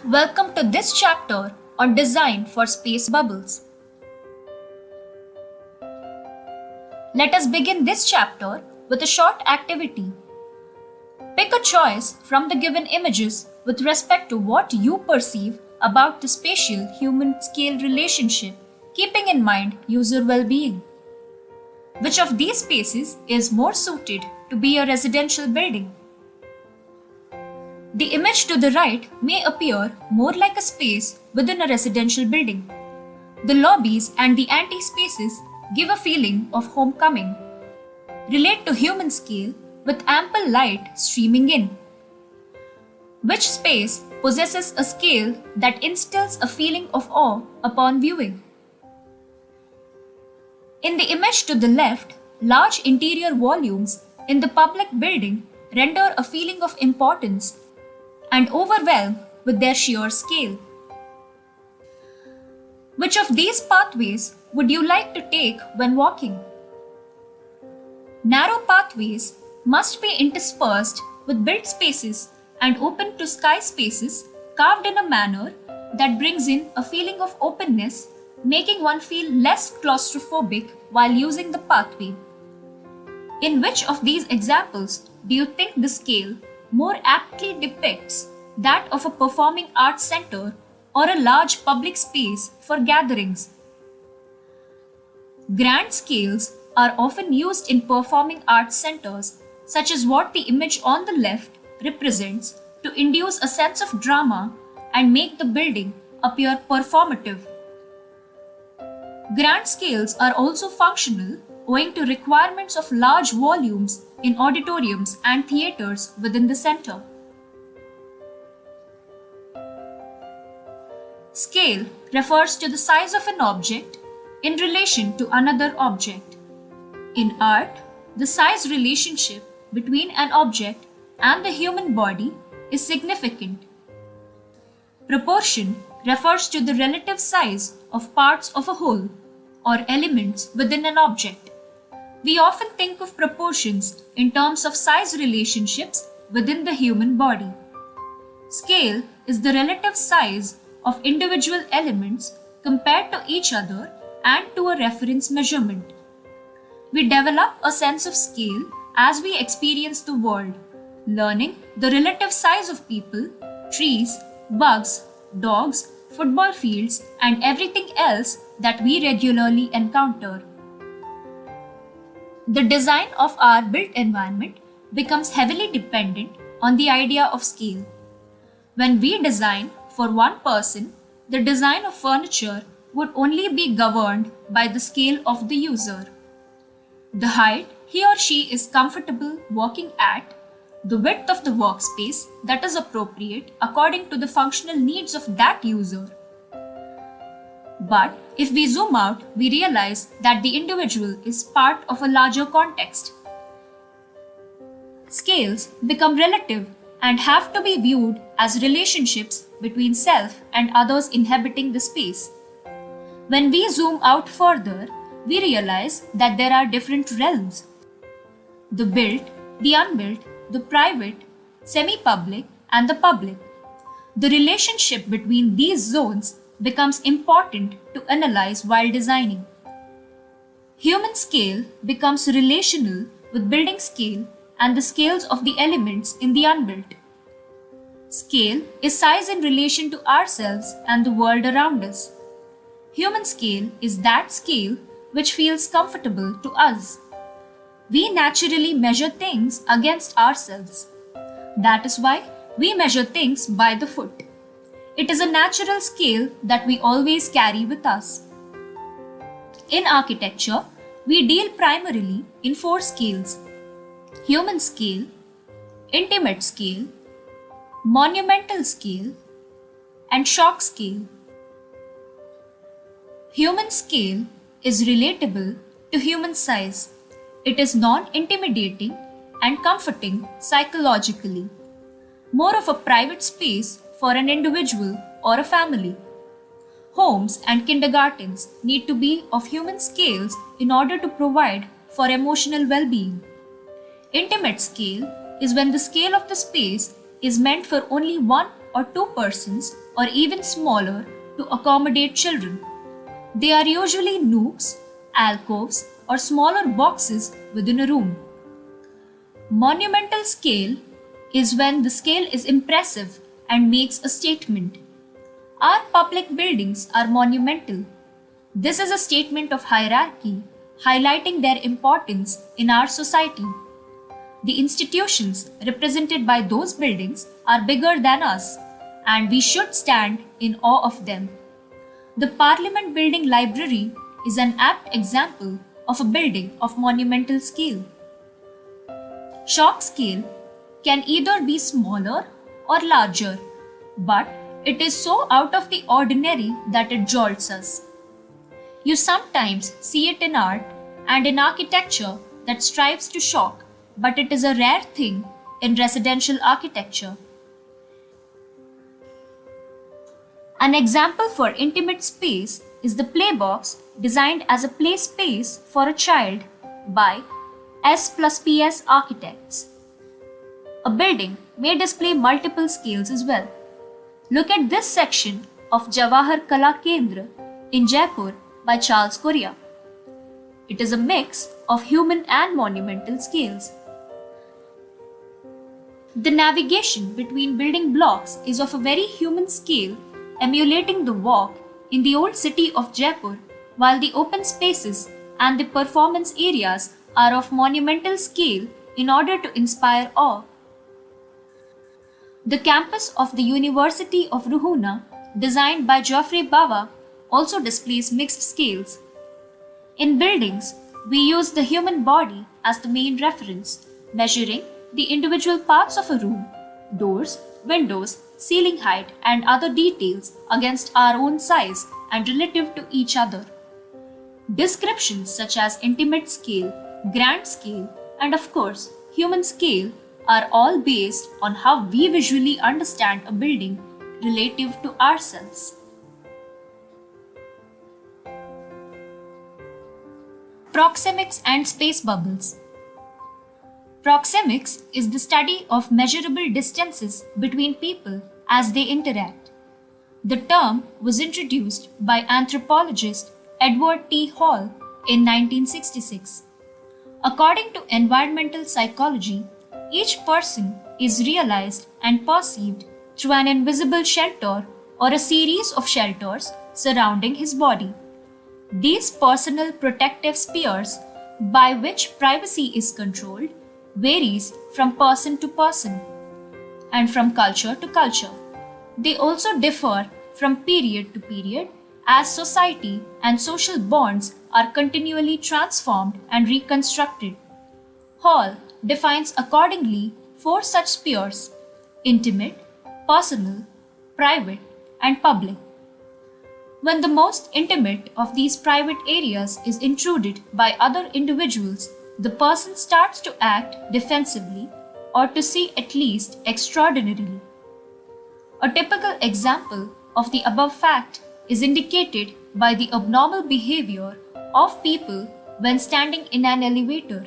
Welcome to this chapter on design for space bubbles. Let us begin this chapter with a short activity. Pick a choice from the given images with respect to what you perceive about the spatial human scale relationship, keeping in mind user well-being. Which of these spaces is more suited to be a residential building? The image to the right may appear more like a space within a residential building. The lobbies and the anti-spaces give a feeling of homecoming. Relate to human scale with ample light streaming in. Which space possesses a scale that instills a feeling of awe upon viewing? In the image to the left, large interior volumes in the public building render a feeling of importance and overwhelm with their sheer scale. Which of these pathways would you like to take when walking? Narrow pathways must be interspersed with built spaces and open to sky spaces carved in a manner that brings in a feeling of openness, making one feel less claustrophobic while using the pathway. In which of these examples do you think the scale more aptly depicts that of a performing arts center or a large public space for gatherings? Grand scales are often used in performing arts centers, such as what the image on the left represents, to induce a sense of drama and make the building appear performative. Grand scales are also functional owing to requirements of large volumes in auditoriums and theaters within the center. Scale refers to the size of an object in relation to another object. In art, the size relationship between an object and the human body is significant. Proportion refers to the relative size of parts of a whole or elements within an object. We often think of proportions in terms of size relationships within the human body. Scale is the relative size of individual elements compared to each other and to a reference measurement. We develop a sense of scale as we experience the world, learning the relative size of people, trees, bugs, dogs, football fields, and everything else that we regularly encounter. The design of our built environment becomes heavily dependent on the idea of scale. When we design for one person, the design of furniture would only be governed by the scale of the user. The height he or she is comfortable walking at, the width of the workspace that is appropriate according to the functional needs of that user. But if we zoom out, we realize that the individual is part of a larger context. Scales become relative and have to be viewed as relationships between self and others inhabiting the space. When we zoom out further, we realize that there are different realms: the built, the unbuilt, the private, semi-public, and the public. The relationship between these zones becomes important to analyze while designing. Human scale becomes relational with building scale and the scales of the elements in the unbuilt. Scale is size in relation to ourselves and the world around us. Human scale is that scale which feels comfortable to us. We naturally measure things against ourselves. That is why we measure things by the foot. It is a natural scale that we always carry with us. In architecture, we deal primarily in four scales: human scale, intimate scale, monumental scale, and shock scale. Human scale is relatable to human size. It is non-intimidating and comforting psychologically, more of a private space for an individual or a family. Homes and kindergartens need to be of human scales in order to provide for emotional well-being. Intimate scale is when the scale of the space is meant for only one or 2 persons or even smaller to accommodate children. They are usually nooks, alcoves, or smaller boxes within a room. Monumental scale is when the scale is impressive and makes a statement. Our public buildings are monumental. This is a statement of hierarchy, highlighting their importance in our society. The institutions represented by those buildings are bigger than us, and we should stand in awe of them. The Parliament Building Library is an apt example of a building of monumental scale. Shock scale can either be smaller or larger, but it is so out of the ordinary that it jolts us. You sometimes see it in art and in architecture that strives to shock, but it is a rare thing in residential architecture. An example for intimate space is the playbox designed as a play space for a child by S+PS architects. A building may display multiple scales as well. Look at this section of Jawahar Kala Kendra in Jaipur by Charles Correa. It is a mix of human and monumental scales. The navigation between building blocks is of a very human scale, emulating the walk in the old city of Jaipur, while the open spaces and the performance areas are of monumental scale in order to inspire awe. The campus of the University of Ruhuna, designed by Geoffrey Bawa, also displays mixed scales. In buildings, we use the human body as the main reference, measuring the individual parts of a room, doors, windows, ceiling height, and other details against our own size and relative to each other. Descriptions such as intimate scale, grand scale, and of course, human scale are all based on how we visually understand a building relative to ourselves. Proxemics and space bubbles. Proxemics is the study of measurable distances between people as they interact. The term was introduced by anthropologist Edward T. Hall in 1966. According to environmental psychology, each person is realized and perceived through an invisible shelter or a series of shelters surrounding his body. These personal protective spheres by which privacy is controlled varies from person to person and from culture to culture. They also differ from period to period as society and social bonds are continually transformed and reconstructed. Hall defines accordingly 4 such spheres: intimate, personal, private, and public. When the most intimate of these private areas is intruded by other individuals, the person starts to act defensively or to see at least extraordinarily. A typical example of the above fact is indicated by the abnormal behavior of people when standing in an elevator.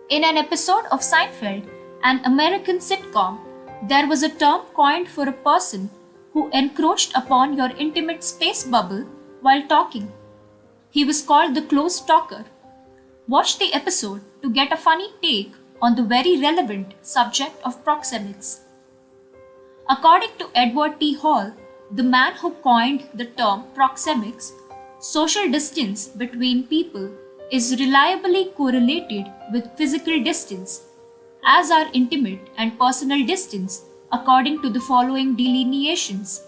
In an episode of Seinfeld, an American sitcom, there was a term coined for a person who encroached upon your intimate space bubble while talking. He was called the close talker. Watch the episode to get a funny take on the very relevant subject of proxemics. According to Edward T. Hall, the man who coined the term proxemics, social distance between people is reliably correlated with physical distance, as are intimate and personal distance according to the following delineations.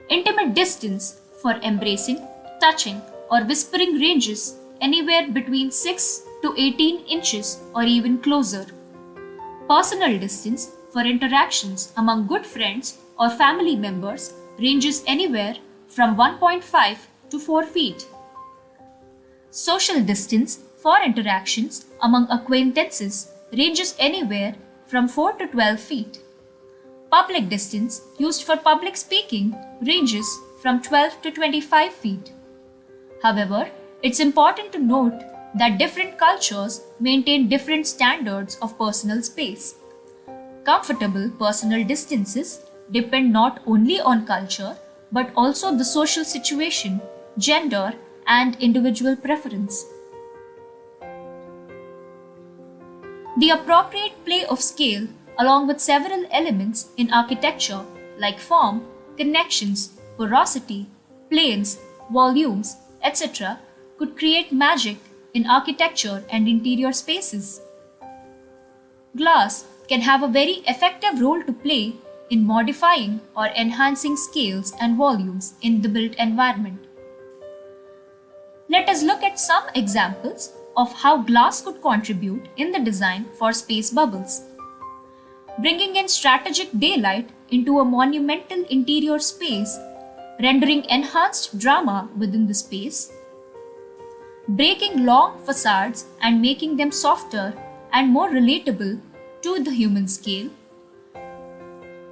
Intimate distance for embracing, touching, or whispering ranges anywhere between 6 to 18 inches or even closer. Personal distance for interactions among good friends or family members ranges anywhere from 1.5 to 4 feet. Social distance for interactions among acquaintances ranges anywhere from 4 to 12 feet. Public distance used for public speaking ranges from 12 to 25 feet. However, it's important to note that different cultures maintain different standards of personal space. Comfortable personal distances depend not only on culture but also the social situation, gender, and individual preference. The appropriate play of scale, along with several elements in architecture like form, connections, porosity, planes, volumes, etc., could create magic in architecture and interior spaces. Glass can have a very effective role to play in modifying or enhancing scales and volumes in the built environment. Let us look at some examples of how glass could contribute in the design for space bubbles. Bringing in strategic daylight into a monumental interior space, rendering enhanced drama within the space. Breaking long facades and making them softer and more relatable to the human scale.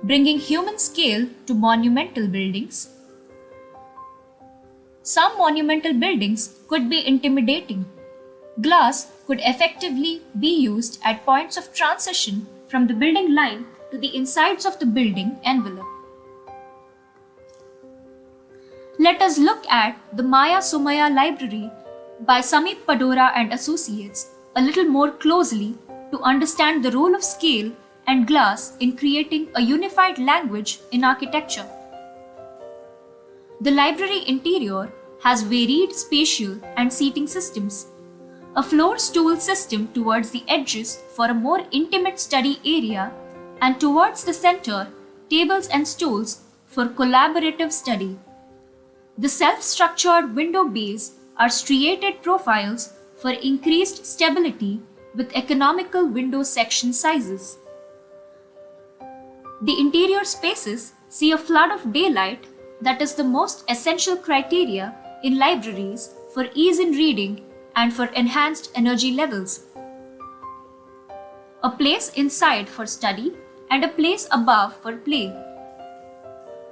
Bringing human scale to monumental buildings. Some monumental buildings could be intimidating. Glass could effectively be used at points of transition from the building line to the insides of the building envelope. Let us look at the Sumaya library by Samit Padora and Associates a little more closely to understand the role of scale and glass in creating a unified language in architecture. The library interior has varied spatial and seating systems. A floor stool system towards the edges for a more intimate study area, and towards the center, tables and stools for collaborative study. The self-structured window bays are striated profiles for increased stability with economical window section sizes. The interior spaces see a flood of daylight that is the most essential criteria in libraries for ease in reading and for enhanced energy levels. A place inside for study and a place above for play.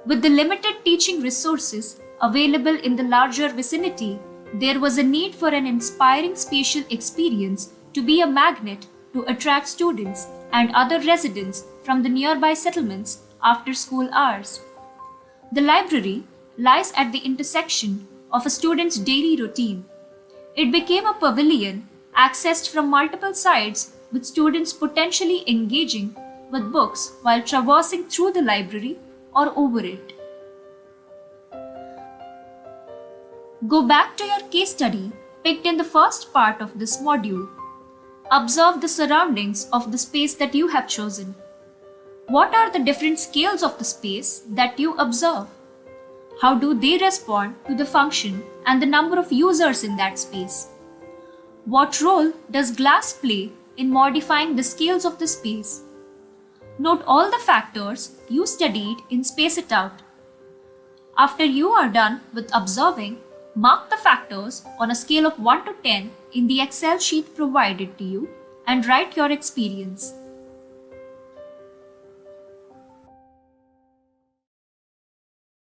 With the limited teaching resources available in the larger vicinity, there was a need for an inspiring spatial experience to be a magnet to attract students and other residents from the nearby settlements after school hours. The library lies at the intersection of a student's daily routine. It became a pavilion accessed from multiple sides, with students potentially engaging with books while traversing through the library or over it. Go back to your case study picked in the first part of this module. Observe the surroundings of the space that you have chosen. What are the different scales of the space that you observe? How do they respond to the function and the number of users in that space? What role does glass play in modifying the scales of the space? Note all the factors you studied and space it out. After you are done with observing, mark the factors on a scale of 1 to 10 in the Excel sheet provided to you and write your experience.